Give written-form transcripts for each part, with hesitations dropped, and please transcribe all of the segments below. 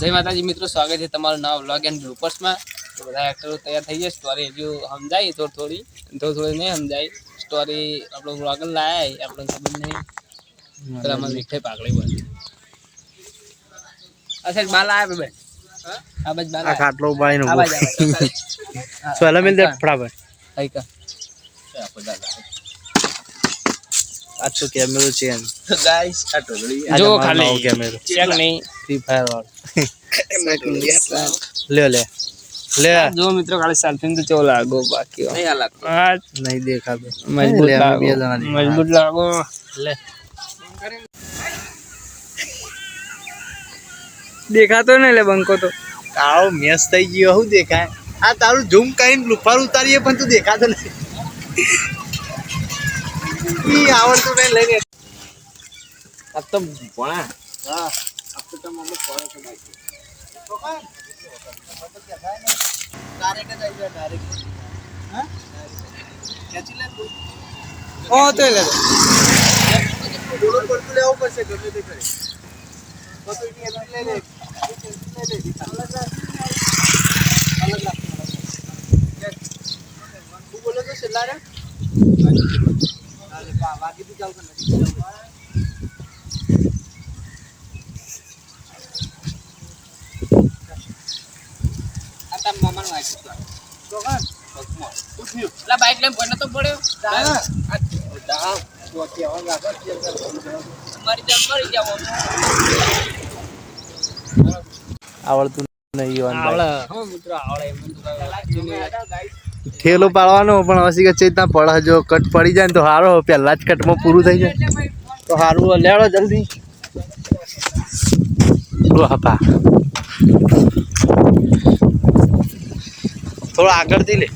જય માતાજી મિત્રો, સ્વાગત છે તમારું નવા વ્લોગ એન્ડ બ્લુપર્સમાં. તો બધા એક્ટરો તૈયાર થઈ જાય. સ્ટોરી હજુ સમજાય થોડી નહીં સમજાય. સ્ટોરી આપણો વ્લોગ લાયા આપણને ખબર નહીં. પેલામાં મીઠાઈ પાકડી બની અસલ બાલ આયા બે આ બાજ બાલ આ ખાટલો ઉભાઈ નો આ બાજ સોલા મિલ દે ફટાફટ આઈ કા આપો દાદા આ તો કેમેરો છે તો ગાઈસ આ ટોળી જો ખાલી કેમેરો ચેક નહીં ફ્રી ફાયર વાળો લે લે લે જો મિત્રો ખાલી સેલ્ફી તો ચો લાગો બાકી નહીં આ લાગો નહીં દેખાતો મજબૂત લાગો લે દેખાતો ને લે બંકો તો કાળો મેસ થઈ ગયો હું દેખાય આ તારું ઝૂમ કરીને લુફાર ઉતારીએ પણ તું દેખાતો નથી ઈ આવડતું નહીં લઈને આ તો ભણા હા આ તો તમે મને ફોન તો બાકી ડાયરેક્ટ જ આવી ડાયરેક્ટ હા ખેંચી લે ઓ તો લે થોડું પડતું લેવું પડશે ગમે તે કરે બધું લે લે તું બોલો તો છેલ્લા રે બાકી તું ચાલ કર આ તમ મામાનો આઈ તો કાન ઉઠ્યો લા બાઈક લઈને પડનો તો પડ્યો દા પોતે આવા લાગો મરી જાવ આવડતું નહીં આવડે હો મિત્રો આવડે એમ તો ઠેલો પાડવાનો પણ હસી કે ચેતના પડ જો કટ પડી જાય ને તો સારો પહેલા જ કટમાં પૂરું થઈ જાય તો સારું લેડો જલ્દી હપા થોડો આગળથી લે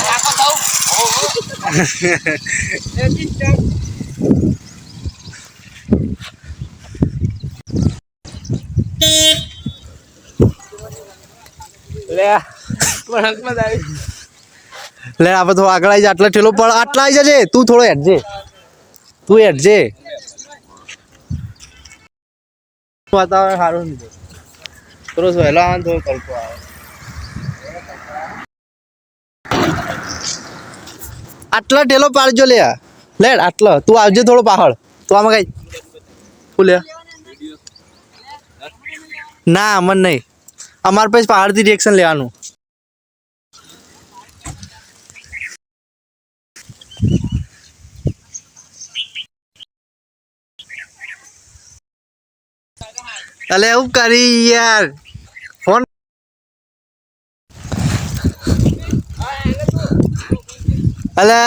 કાકો થાઉ લે પણ આવી લે આપણે થોડો આગળ આવી જાય આટલા ઠેલો પડ આટલા આવી જજે તું થોડો હેઠજે વાતાવરણ સારું નહીં થોડો વહેલો આવે થોડો તડકો આવે આટલા ઠેલો પાડજો લે આટલો તું આવજે થોડો પાછળ તું આમાં કઈ શું લે ના અમન નહીં અમારે પછી પહાડથી રિએક્શન લેવાનું અલે એવું કરી યાર ફોન અલે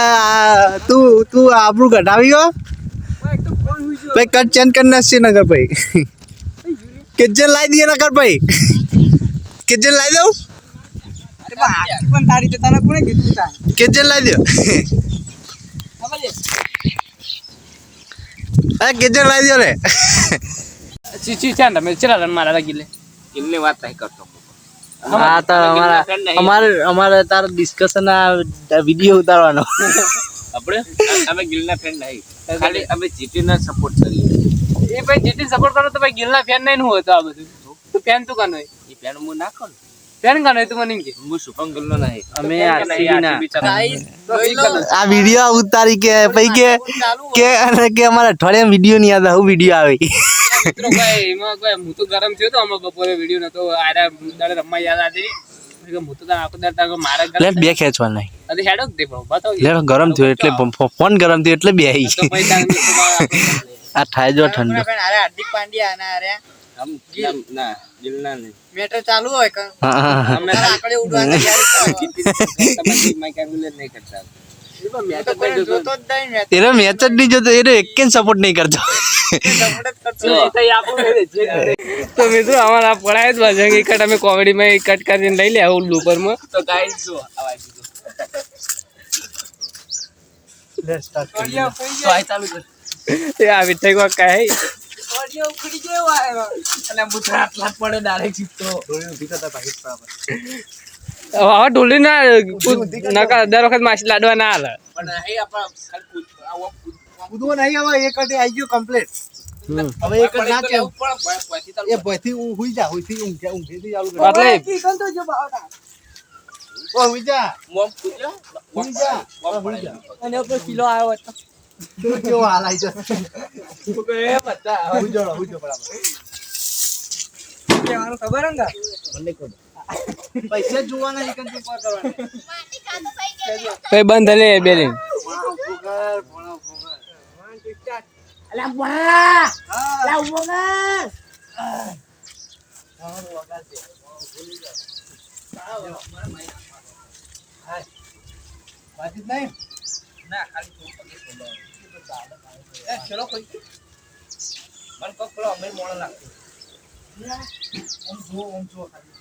તું આપણું ઘટાવી ગયો ભાઈ કટ ચેન્જ કરી નાખશે નગર ભાઈ કિચન લાવી દઈએ નગર ભાઈ કિચન લાવી દઉં પણ તારી તો તને કોણે કીધું તા કિચન લાવી દો અરે કિચન લાવી દો રે ચીચી ચાંદ મે ચલા રન મારા ગિલે ગિલની વાત નહીં કરતો હા તો અમારે તાર ડિસ્કશન આ વિડિયો ઉતારવાનો આપણે અમે ગિલના ફ્રેન્ડ નહીં ખાલી અમે જીટીના સપોર્ટ કરીએ એ ભાઈ જીટી સપોર્ટ કરો તો ભાઈ ગિલના ફેન નહીં હોય તો આ બધું તો ફેન તું કાનો એ ફેન હું નાખો ને ફેન કાનો તું મને કે હું શુભમ ગિલનો નહીં અમે આરસીબી ના આ વિડિયો ઉતારી કે પછી કે અમારા અઠવાડિયામાં વિડિયો નહીં આવતા હું વિડિયો આવે મિત્રો ભાઈ એમાં કોઈ હું તો ગરમ થયો તો અમે બપોરે વિડિયો નતો આરા દાડે રમવા યાદ આતી કે હું તો આખો દાડ તાકો મારા ઘર લેટ બે ખેંચવા નહીં અરે હેડો દે બતાવ લેટ ગરમ થયો એટલે ફોન ગરમ થયો એટલે બે આવી તો પૈસા આ થાય જો ઠંડો અરે હાર્દિક પાંડ્યા ના અરે હમ ના ગિલના નહીં મેટર ચાલુ હોય કે અમે આકડે ઉડવા તમારી માઈક એમ્બ્યુલન્સ નહીં કરતા જોતો જ નહીં મેચ એનો મેચ જ નહીં જોતો એને એક સપોર્ટ નહીં કરતો તો મિત્રો અમારા પડાય જ વાજે કે કટ અમે કોમેડી માં કટ કરીને લઈ લે આવું બ્લુપર માં તો ગાઈસ જો આવાજ દીધો લેટ્સ સ્ટાર્ટ તો આ ચાલુ કર એ આ વિઠાઈ કો કાય ઓડિયો ઉખડી ગયો આ અને બુથરા આટલા પડે ડાયરેક્ટ જીતો થોડી ઊભી કરતા પાહિત બરાબર હવે ઢોલી ના નકા દર વખત માછલી લાડવા ના હાલે પણ અહીં આપણા ખાલી કૂદવો નહીં હવે એક કટે આવી ગયો કમ્પ્લીટ હવે એક જ ના છે એ ભયથી હુઈ જા હુઈથી ઊંઘેથી ચાલુ કર એટલે કીધું તો જો બાવડા ઓ હુઈ જા મોમ પૂજો હુઈ જા અને ઉપર કિલો આવ્યો હતો તું કેવો હાલ આઈ જા એ બધા હુઈ જો બરાબર કેવાનું ખબર હે ને મને કહો પૈસા જોવાના એક જ ઉપર કરવાના કઈ બંધ લે બેલી અલા બા અલા ઉમર વાજીત નહીં ના ખાલી એ ચલો કોઈ મન કો પેલો અમે મોણ લાગતો ઓમ જો ખાલી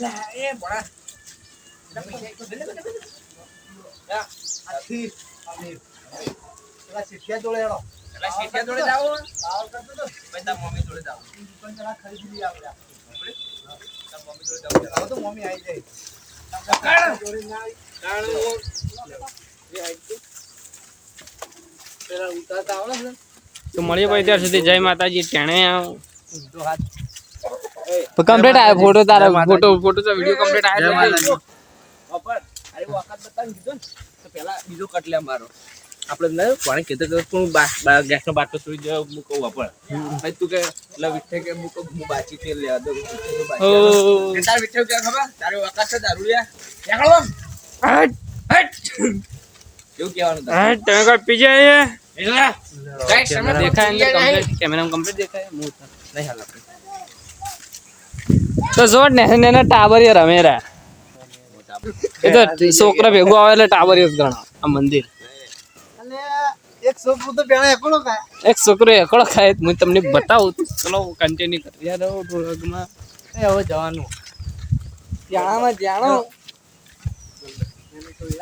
એ બડા આથી અમીર પેલા શિક્ષા જોડે એનો એટલે સીટિયા જોડે જાવ આવ કરતો તો પૈસા મમ્મી જોડે જાવ પણ જરા ખરીદી લઈ આપણે તાર મમ્મી જોડે જાવ હવે તો મમ્મી આવી જાય જોડે ના આવી તો મળીએ ભાઈ ત્યાર સુધી જય માતાજી ટેણે તો હાથ કમ્પ્લીટ આયો ફોટો તારા ફોટો તો વિડિયો કમ્પ્લીટ આયો અપર અરે વખત બતાવી દીધો ને તો પેલા બીજો કટ લે મારો આપણે ન પાણી કેતો કે કોણ ગેસ નો બાટલો છોડી દે મૂકો વાપર ભાઈ તું કે એટલે વિઠે કે મૂકો હું બાચી તેલ લેવા દો ઓ કે તાર વિઠે કે ખબર તારે વખત છે દારૂ લે નીકળો હટ હટ એવું કહેવાનું તારે તમે કોઈ પી જાય એટલે ગાઈસ તમે દેખાય અંદર કમ્પ્લીટ કેમેરામાં કમ્પ્લીટ દેખાય હું નહીં હાલ આપણે તો જોડ ને એને ટાવર એ રમે રા એ તો છોકરા ભેગું આવે એટલે ટાવર જ ગણા આ મંદિર અને એક છોકરું તો પેલા એકલો કાય એક છોકરો એકડો ખાય હું તમને બતાવું ચલો કન્ટિન્યુ કરી યાર વ્લોગમાં એ હવે જવાનું જાણામાં જાણો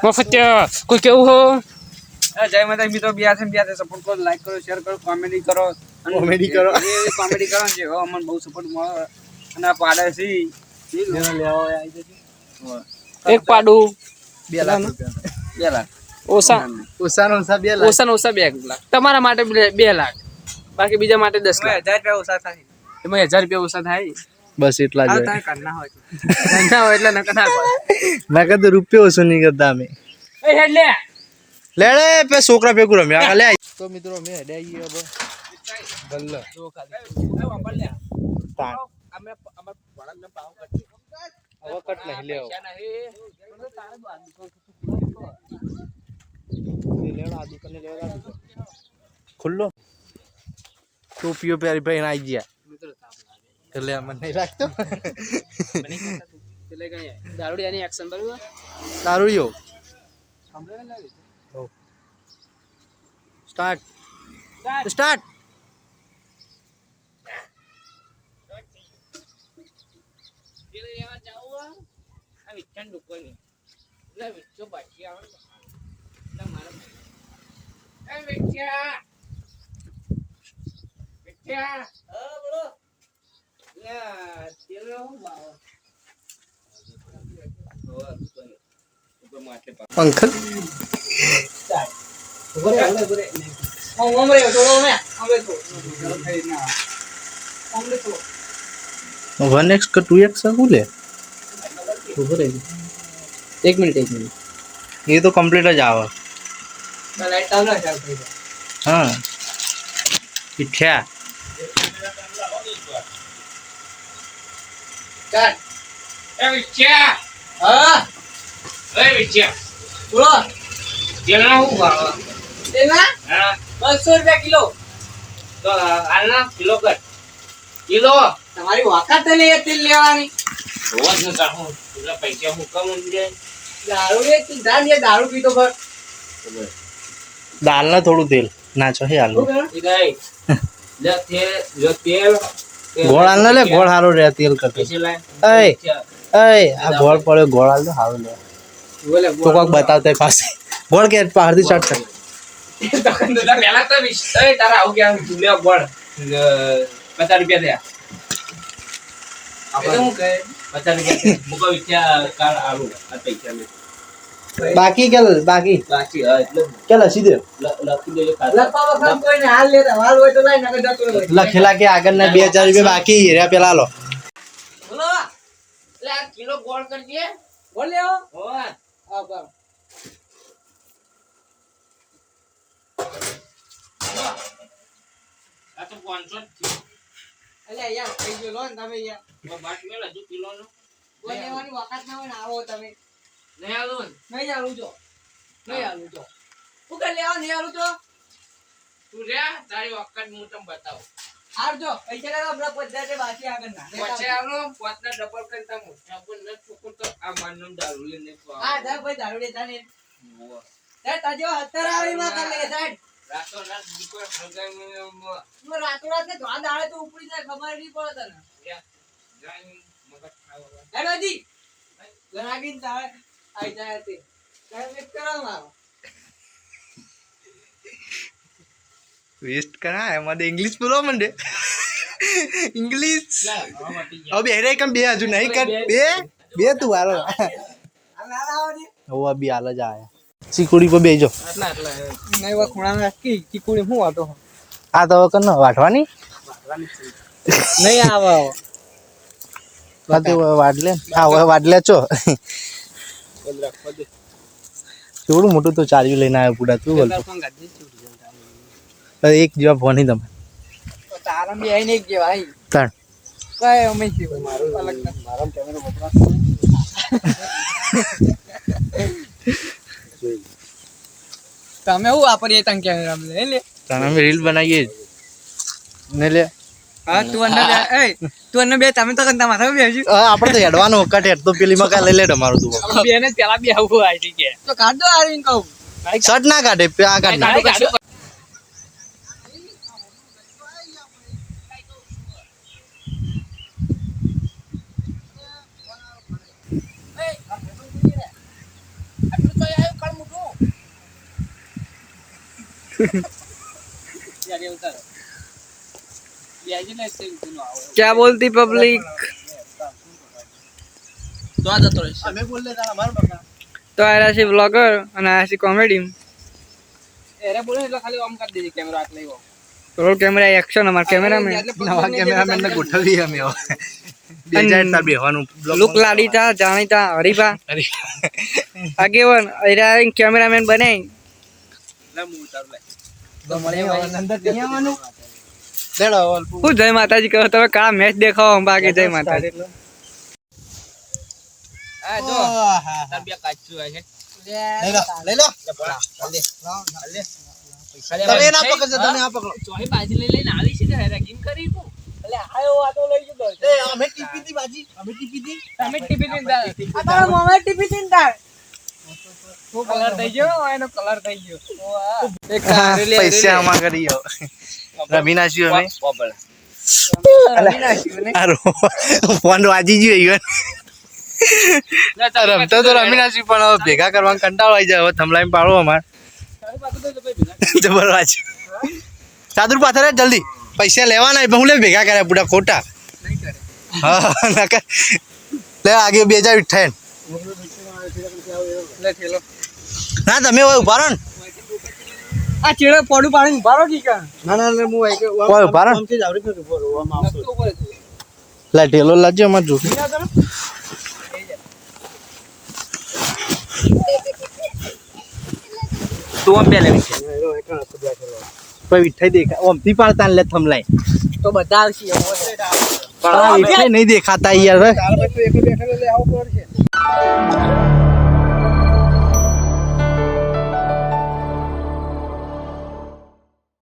મફત કોઈ કેવું હો જય માતા મિત્રો બિયા સપોર્ટ કરો લાઈક કરો શેર કરો કોમેડી કરો કોમેડી કરો. કોમેડી કરો છે અમને બહુ સપોર્ટ મળે અને આ પાડોશી જેનો લેવો હોય આવી જજો એક પાડું 2 લાખ રૂપિયા 2 લાખ ઓછા ઓછાનો ઓછા 2 લાખ ઓછા ઓછા 2 લાખ તમારા માટે 2 લાખ બાકી બીજા માટે 10 લાખ 1000 રૂપિયા ઓછા થાય એમાં 1000 રૂપિયા ઓછા થાય બસ એટલા જ હોય તારે કરના હોય ના હોય એટલે નકર ના પડે મેં કીધું રૂપિયો ઓછો નહીં કરતા અમે એ હેડ લે લે પે છોકરા ભેગું રમ્યા લે તો મિત્રો અમે હેડ્યા ગઈએ હવે ગલ્લા જો ખાલી એ વાપર લે તાણ અમે અમાર વડાને પાવ કરતી હવે કટ નહીં લેવો ખુલ્લો ટોપીઓ પહેરી ભાઈ આવી ગયા એટલે મને નહીં રાખતો દારૂડિયાની એક્શન બરાબર સારું યો start start uncle one x का 2x का લે એક મિનિટ ये तो कंप्लीट જ આવે લાઈટ ચાલુ છે હા ઈઠ્યા ચાલ એ વિચ્યા હા એ વિચ્યા બોલો તેલના હું ભાવ તેના હા 200 રૂપિયા કિલો તો આના કિલો કટ કિલો તમારી વાકાત ને એ તેલ લેવાની રોજ ન કાહું तुला પૈસા હું કમ ઊંડે દારૂ રે તું જાન એ દારૂ પીતો પર દાલ ના થોડું તેલ નાચો હે આલુ ઈ ગઈ જો તેલ ગોળ આલ લે ગોળ હારો રે તેલ કરતે પૈસે લાય એ આ ગોળ પડ્યો ગોળ આલ તો હારો લે બોલે તો કોક બતાવતે પાસે ગોળ કે પહાડથી સ્ટાર્ટ કર પેલા તો એ તારા આવું ગયા લે બોલ 50 રૂપિયા દે આપણે હું કહે 50 રૂપિયા મુકો વિચ્યા કાર આલુ આ પૈસા મે બાકી કે બાકી બાકી હા એટલે કે લસી દે લખી દેજો લપા વખત કોઈને હાલ લેતા હાલ હોય તો લઈ નકર જતો રહે. લખેલા કે આગળના 2000 રૂપિયા બાકી હીરા પેલા લો બોલો એટલે આ કિલો ગોળ કરજે બોલ લેવો ઓય હા કર આ તો 500 થી અલ્યા યાર થઈ ગયો લો ને તમે યાર બાટ મેલા જો કિલો નો બોલ લેવાની વખત ના હોય ને આવો તમે નહીં આલું નહીં આલું જો નહીં આલું જો હું કે લેવા નહીં આલું તો તું રે તારી વખત હું તમને બતાવું આવજો પૈસા લેવા હમણાં પદ્ધતિ બાકી આગળ ના પછી આલો પોતના ડબલ કરતા મોટા પણ ન છોકર તો આ માનનો દારૂ લઈને આ જા ભાઈ દારૂ લેતા ને એ તાજો હતર આવી માં કર લે સાઈડ રાતો રાત દીપર હગાઈ તું રાતો રાત ને ધોવા દાડે તો ઉપડી જાય ખબર નહીં પડે તને જાઈ મગજ ખાવા એ રાજી ગરાગી દાડે આઈ જાય તે કાઈ મેક કરો મારો વેસ્ટ કરા એમાં ઇંગ્લિશ બોલવા માંડે ઇંગ્લિશ હવે હેરે કમ બે હજુ નહીં કર બે તું હાલો હવે બી હાલ જ આયા ચીકુડી પર બેજો આટલા આટલા નહીં વા ખૂણા નાખી ચીકુડી હું વાટો આ તો કન વાટવાની નહીં આવો આ તો વાટલે આ વાટલે છો કેવડું મોટું તો ચાર્યું લઈને આવ્યો પૂડા તું બોલ એક જેવા ફોન તમે તારા બી આઈને એક જેવા આઈ ત્રણ કઈ અમે જીવ મારું અલગ મારો કેમેરો વપરાશ તમે હું વાપરીએ તંગ કેમેરા લે લે તને અમે રીલ બનાવીએ ને લે હા તું અંદર એ તું અંદર બે તમે તો કંતા માથા બેસી આપણે તો હેડવાનો કટ હેડ તો પેલી માં કા લઈ લે તમારું તું બે ને પેલા બે આવું આવી કે તો કાઢ દો આવીને કહું શર્ટ ના કાઢે આ કાઢ ના क्या बोलती पब्लिक તો આ જતો રહેશે અમે બોલ લે તારા માર બકા તો આ છે વ્લોગર અને આ છે કોમેડી એરે બોલે એટલે ખાલી ઓમ કરી દેજે કેમેરા આટલે એવો રોલ કેમેરા એક્શન અમાર કેમેરામેન નવા કેમેરામેન ને ગોઠવી અમે 2000 તાર બેહવાનું લુક લાડીતા જાણીતા હરીબા આગેવન એરા કેમેરામેન બને ના હું ઉતાર લે હું જય માતાજી કહો તમે કા મેચ દેખાવો બાકી જય માતાજી આ જો તાર બે કાચું છે લઈ લો તમે ના પકડજો તમે આ પકડો ચોહી બાજી લઈ લઈને આવી છે તો હેરાગીન કરી તું એટલે આયો આ તો લઈ જતો એ અમે ટીપી દી બાજી અમે ટીપી દી તમે ટીપી દીધા આ તારા મોમે ટીપી દીધા કલર થઈ ગયો એનો કલર થઈ ગયો એક પૈસા આમાં કરીયો રમીનાશ્યું અમે પોપળ ફોન વાજી ગયો રમતો તો રમીનાશ્યું પણ ભેગા કરવાનું કંટાળો આવી જાય હવે થમલાઈ પાડો અમાર જબર વાંચ સાદુર પાથરે જલ્દી પૈસા લેવાના હું લે ભેગા કર્યા પૂરા ખોટા હા નકર લે આગે 2058 લે થેલો ના તમે હવે ઉભા રહો ને આ ચેડે પડું પાણી ઉભારો કી કા ના હું આઈ કે ઉભા રહો ને લે ઢેલો લાવજો અમાર જોખી તું આમ બે લેવી છે કોઈ વિઠાઈ દેખા ઓમ થી પાડતા લે થમલાઈ તો બધા આવશે પણ વિઠાઈ નહીં દેખાતા યાર